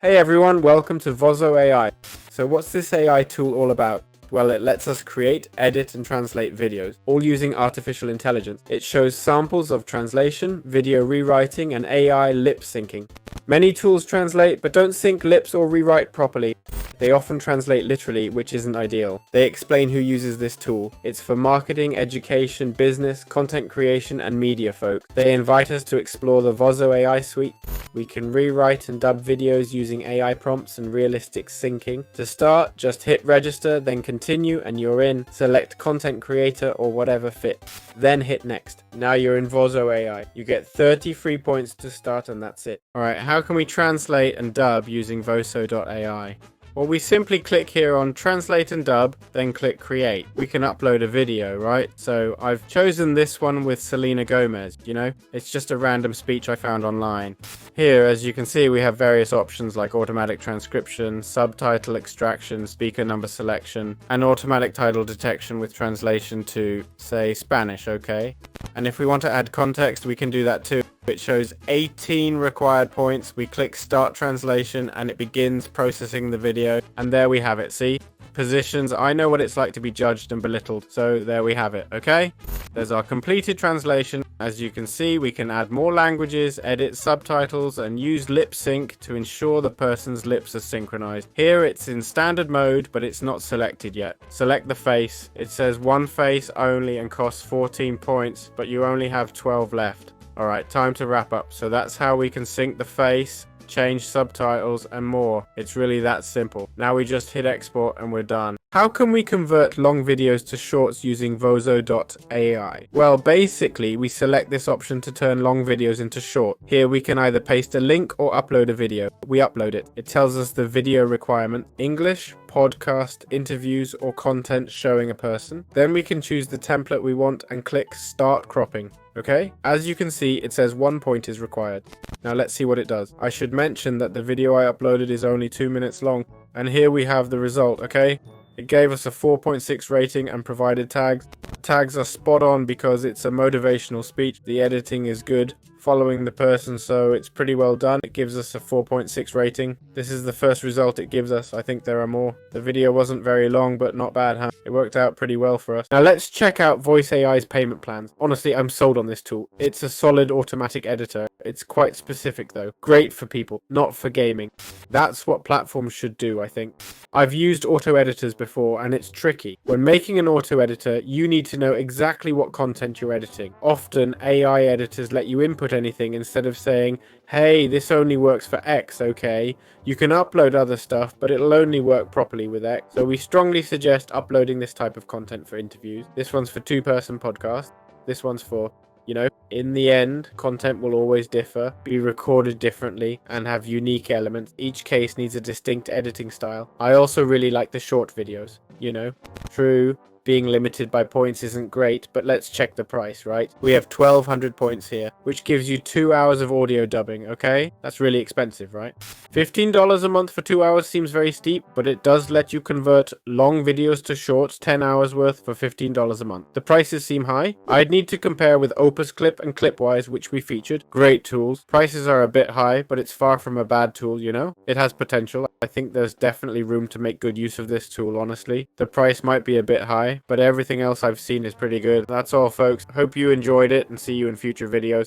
Hey everyone, welcome to VOZO AI. So what's this AI tool all about? Well, it lets us create, edit, and translate videos, all using artificial intelligence. It shows samples of translation, video rewriting, and AI lip syncing. Many tools translate, but don't sync lips or rewrite properly. They often translate literally, which isn't ideal. They explain who uses this tool. It's for marketing, education, business, content creation, and media folk. They invite us to explore the VOZO AI suite. We can rewrite and dub videos using AI prompts and realistic syncing. To start, just hit register, then continue, and you're in. Select content creator or whatever fit. Then hit next. Now you're in VOZO AI. You get 30 free points to start, and that's it. Alright, how can we translate and dub using VOZO AI? Well, we simply click here on translate and dub, then click create. We can upload a video, right? So I've chosen this one with Selena Gomez, It's just a random speech I found online. Here, as you can see, we have various options like automatic transcription, subtitle extraction, speaker number selection, and automatic title detection with translation to, say, Spanish, okay? And if we want to add context, we can do that too. It shows 18 required points. We click start translation and it begins processing the video. And there we have it. See? Positions. I know what it's like to be judged and belittled. So there we have it. Okay? There's our completed translation. As you can see, we can add more languages, edit subtitles, and use lip sync to ensure the person's lips are synchronized. Here it's in standard mode, but it's not selected yet. Select the face. It says one face only and costs 14 points, but you only have 12 left. Alright, time to wrap up. So that's how we can sync the face, change subtitles, and more. It's really that simple. Now we just hit export and we're done. How can we convert long videos to shorts using VOZO AI? Well, basically, we select this option to turn long videos into short. Here we can either paste a link or upload a video. We upload it. It tells us the video requirement, English, podcast, interviews, or content showing a person. Then we can choose the template we want and click start cropping. Okay, as you can see, it says 1 point is required. Now let's see what it does. I should mention that the video I uploaded is only 2 minutes long. And here we have the result, okay? It gave us a 4.6 rating and provided tags. Tags are spot on because it's a motivational speech. The editing is good, following the person, so it's pretty well done. It gives us a 4.6 rating. This is the first result it gives us. I think there are more. The video wasn't very long, but not bad, huh? It worked out pretty well for us. Now let's check out Voice AI's payment plans. Honestly, I'm sold on this tool. It's a solid automatic editor. It's quite specific though. Great for people, not for gaming. That's what platforms should do, I think. I've used auto editors before and it's tricky. When making an auto editor, you need to know exactly what content you're editing. Often AI editors let you input anything instead of saying, hey, this only works for X, okay? You can upload other stuff, but it'll only work properly with X. So we strongly suggest uploading this type of content for interviews. This one's for two-person podcast. This one's for, in the end, content will always differ, be recorded differently, and have unique elements. Each case needs a distinct editing style. I also really like the short videos, True, being limited by points isn't great, but let's check the price, right? We have 1,200 points here, which gives you 2 hours of audio dubbing, okay? That's really expensive, right? $15 a month for 2 hours seems very steep, but it does let you convert long videos to shorts, 10 hours worth for $15 a month. The prices seem high. I'd need to compare with Opus Clip and Clipwise, which we featured. Great tools. Prices are a bit high, but it's far from a bad tool, It has potential. I think there's definitely room to make good use of this tool, honestly. The price might be a bit high, but everything else I've seen is pretty good. That's all, folks. Hope you enjoyed it and see you in future videos.